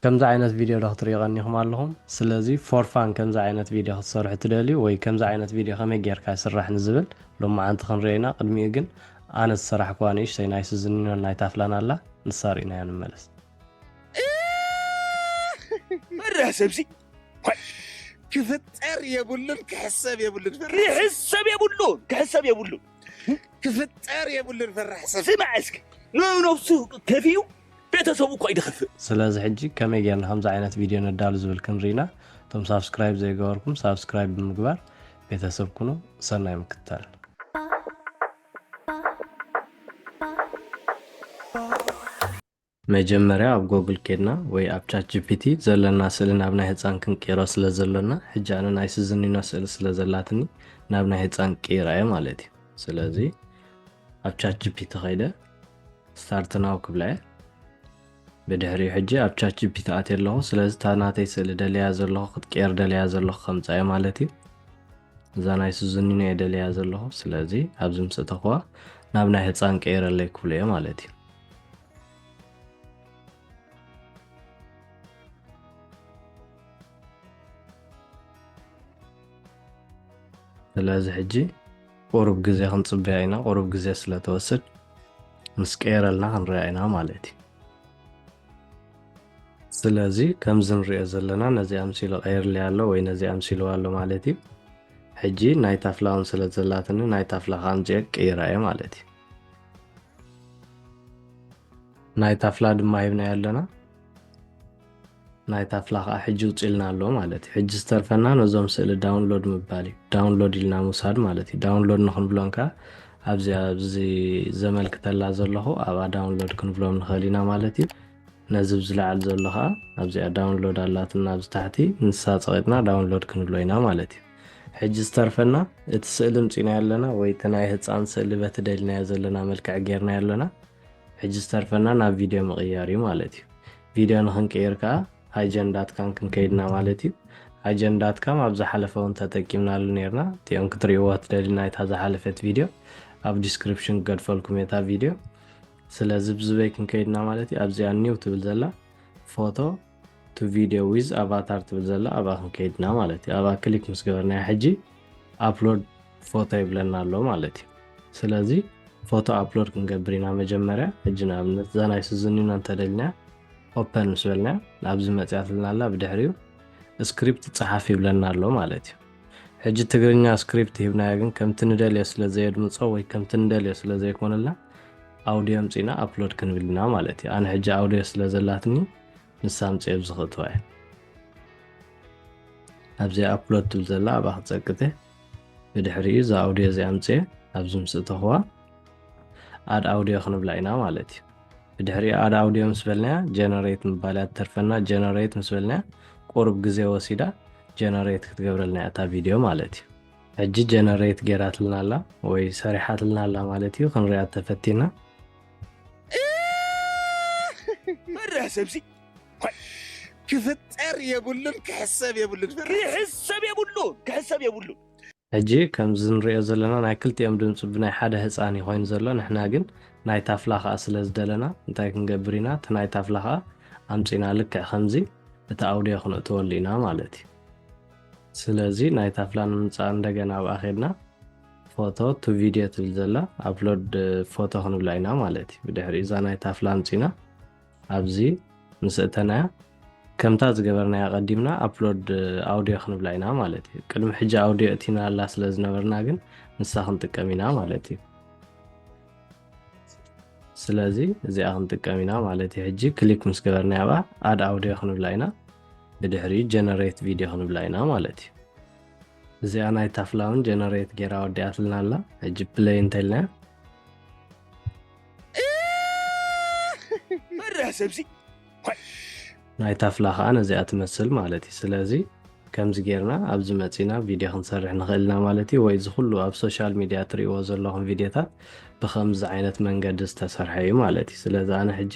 ከምዚ ዓይነት ቪድዮ ዶ ክትሪኢቀኒኹም ኣለኹም ስለዚ ፎር ፋን ከምዚ ዓይነት ቪድዮ ክትሰርሑ ትደልዩ ወይ ከምዚ ዓይነት ቪድዮ ከመይ ጌርካ ይስራሕ ንዝብል ሎማዓንቲ ክንሪአና ቅድሚኡ ግን ኣነ ዝሰራሕ እኳ ንእሽተይ ናይ ስዝኒኖን ናይ ታፍላን ኣላ ንሳ ሪእናዮ ንመለስ مرة سبسي كفتر يبلون كحساب يبلون كحساب يبلون كفتر يبلون فرح سمع اسك لو نفسه كفيو ቤተሰቡ እኮ አይደኸፍም ስለዚ ሕጂ ከመይ ጌርና ከምዚ ዓይነት ቪድዮ ነዳሉ ዝብል ክንሪና ቶም ሳብስክራይብ ዘይገበርኩም ሳብስክራይብ ብምግባር ቤተሰብ ኩኑ ሰናይ ምክትታል መጀመሪያ ኣብ ጎግል ኬድና ወይ ኣብ ቻት ጂፒቲ ዘለና ስእሊ ናብ ናይ ህፃን ክንቀይሮ ስለ ዘለና ሕጂ ኣነ ናይ ስዝኒኖ ስእሊ ስለ ዘላትኒ ናብ ናይ ህፃን ቀይራየ ማለት እዩ ስለዚ ኣብ ቻት ጂፒቲ ከይደ ስታርት ናው ክብላየ بدهري حجي ኣብ ቻት ጂፒቲ ኣትየ ኣለኹ ስለዚ ታናተይ ስእሊ ደልያ ዘለኹ ክትቀይር ደልያ ዘለኹ ከምፃየ ማለት እዩ እዛ ናይ ስዝኒኖ እየ ደልያ ዘለኹ ስለዚ ኣብዚ ምስ እተኽዋ ናብ ናይ ህፃን ቀይረለይ ክብሎ እየ ማለት እዩ ስለዚ ሕጂ ቁሩብ ግዜ ክንፅበያ ኢና ቁሩብ ግዜ ስለተወስድ ምስ ቀይረልና ክንሪኣ ኢና ማለት እዩ ስለዚ ከምዚ ንሪኦ ዘለና ነዚ ኣምሲሉ ቀይርሊ ኣሎ ወይ ነዚ ኣምሲሉ ኣሎ ማለት እዩ ሕጂ ናይ ታፍላውን ስለ ዘላትኒ ናይ ታፍላ ካምፅአ ቀይራየ ማለት እዩ ናይ ታፍላ ድማ ሂብናዮ ኣለና ናይ ታፍላ ከዓ ሕጂ ውፅኢልና ኣሎ ማለት እዩ ሕጂ ዝተርፈና ነዞም ስእሊ ዳውንሎድ ምባል እዩ ዳውንሎድ ኢልና ምውሳድ ማለት እዩ ዳውንሎድ ንክንብሎም ከዓ ኣብዚ ዘመልክተላ ዘለኹ ኣብኣ ዳውንሎድ ክንብሎም ንኽእል ኢና ማለት እዩ ነዚ ብዝለዓል ዘሎ ከዓ ኣብዚኣ ዳውንሎድ ኣላትና ኣብዚ ታሕቲ ንሳ ፀቂጥና ዳውንሎድ ክንብሎ ኢና ማለት እዩ ሕጂ ዝተርፈና እቲ ስእሊ ምፂና ኣለና ወይ እቲ ናይ ህፃን ስእሊ በቲ ደሊናዮ ዘለና መልክዕ ጌርና ኣለና ሕጂ ዝተርፈና ናብ ቪድዮ ምቕያር እዩ ማለት እዩ ቪድዮ ንክንቀይር ከዓ ኣጀንዳትካን ክንከይድና ማለት እዩ ኣጀንዳትካም ኣብ ዝሓለፈ እውን ተጠቂምናሉ ነርና እቲኦም ክትሪእዎ ትደሊና እታ ዝሓለፈት ቪድዮ ኣብ ዲስክሪፕሽን ክገድፈልኩም እታ ቪድዮ ስለዚ ብዝበይ ክንከይድና ማለት እዩ ኣብዚኣ ኒው ትብል ዘላ ፎቶ ቱ ቪድዮ ዊዝ ኣቫታር ትብል ዘላ ኣብኣ ክንከይድና ማለት እዩ ኣብኣ ክሊክ ምስ ገበርናዮ ሕጂ ኣፕሎድ ፎቶ ይብለና ኣሎ ማለት እዩ ስለዚ ፎቶ ኣፕሎድ ክንገብር ኢና መጀመርያ ሕጂ ንኣብነት እዛ ናይ ስዝኒኖ እንተደሊና ኦፐን ምስ በልና ኣብዚ መፅያትልና ኣላ ብድሕሪኡ ስክሪፕት ፀሓፍ ይብለና ኣሎ ማለት እዩ ሕጂ ትግርኛ ስክሪፕት ሂብናዮ ግን ከምቲ ንደልዮ ስለ ዘየድምፆ ወይ ከምቲ ንደልዮ ስለ ዘይኮነላ ኣውዲዮ ምፂና ኣፕሎድ ክንብል ኢና ማለት እዩ ኣነ ሕጂ ኣውዲዮ ስለ ዘላትኒ ንሳ ምፅአ ብዝኽእትዋ እየ ኣብዚ ኣፕሎድ ትብል ዘላ ኣብኣ ክትፀቅተ ብድሕሪኡ እዛ ኣውዲዮ እዚኣ ምፅአ ኣብዚ ምስ እተኽዋ ኣድ ኣውዲዮ ክንብላ ኢና ማለት እዩ ብድሕሪኡ ኣድ ኣውዲዮ ምስ በልናያ ጀነሬት ምባል እያ ትተርፈና ጀነሬት ምስ በልናያ ቁሩብ ግዜ ወሲዳ ጀነሬት ክትገብረልና እታ ቪድዮ ማለት እዩ ሕጂ ጀነሬት ጌራትልና ኣላ ወይ ሰሪሓትልና ኣላ ማለት እዩ ክንሪኣ ተፈቲና مرة سبسي كفتر يبلون كحساب يبلون كحساب يبلون ሕጂ ከምዚ ንሪኦ ዘለና ናይ ክልቲኦም ድምፂ ብናይ ሓደ ህፃን እዩ ኮይኑ ዘሎ ንሕና ግን ናይ ታፍላ ከዓ ስለ ዝደለና እንታይ ክንገብር ኢና እቲ ናይ ታፍላ ከዓ ኣምፂና ልክዕ ከምዚ እቲ ኣውድዮ ክነእትወሉ ኢና ማለት እዩ ስለዚ ናይ ታፍላ ንምምፃእ እንደገና ኣብኣ ኸድና ፎቶ ቱ ቪድዮ ትብል ዘላ ኣፕሎድ ፎቶ ክንብላ ኢና ማለት እዩ ብድሕሪ እዛ ናይ ታፍላ ኣምፂና ኣብዚ ምስእተናያ ከምታ ዝገበርናያ ቀዲምና ኣፕሎድ ኣውዲዮ ክንብላ ኢና ማለት እዩ ቅድሚ ሕጂ ኣውዲዮ እቲና ኣላ ስለ ዝነበርና ግን ንሳ ክንጥቀም ኢና ማለት እዩ ስለዚ እዚኣ ክንጥቀም ኢና ማለት እዩ ሕጂ ክሊክ ምስ ገበርናያ ኣብኣ ኣድ ኣውዲዮ ክንብላ ኢና ብድሕሪ ጀነሬት ቪድዮ ክንብላ ኢና ማለት እዩ እዚኣ ናይ ታፍላ እውን ጀነሬት ጌራ ወዲኣትልና ኣላ ሕጂ ፕሌይ እንተኢልናያ مرة سبسي ናይ ታፍላ ከዓ ነዚኣ ትመስል ማለት እዩ ስለዚ ከምዚ ጌርና ኣብዚ መፂና ቪድዮ ክንሰርሕ ንኽእል ኢና ማለት እዩ ወይ እዚ ኩሉ ኣብ ሶሻል ሚድያ ትሪእዎ ዘለኹም ቪድዮታት ብከምዚ ዓይነት መንገዲ ዝተሰርሐ እዩ ማለት እዩ ስለዚ ኣነ ሕጂ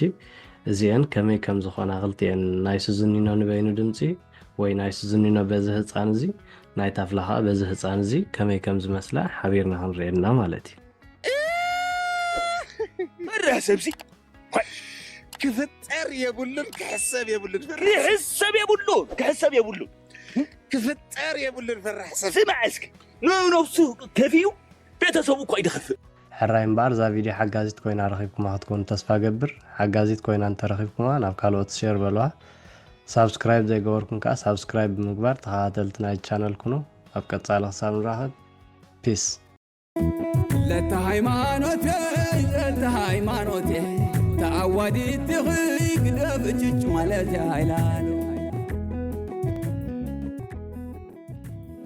እዚአን ከመይ ከም ዝኾና ክልቲአን ናይ ስዝኒኖ ንበይኑ ድምፂ ወይ ናይ ስዝኒኖ በዚ ህፃን እዚ ናይ ታፍላ ከዓ በዚ ህፃን እዚ ከመይ ከም ዝመስላ ሓቢርና ክንሪአና ማለት እዩ مرة سبسي كفتر يبلون كحساب يبلون كحساب يبلون كحساب يبلون كفتر يبلون فرح سمع اسك نفسه كفيو بيتسوق قاعد يخف حراي مبار ذا فيديو حجازيت كوينا رخيبكم هتكون تسفا قبر حجازيت كوينا انت رخيبكم انا بكالوت شير بلوا سبسكرايب زي غوركم كا سبسكرايب مغبار تخاتلتنا الچانل كونو ابقصال حساب راحت بيس لتهايمانوتي تعودي تخيق دبجج مالتي هايلانو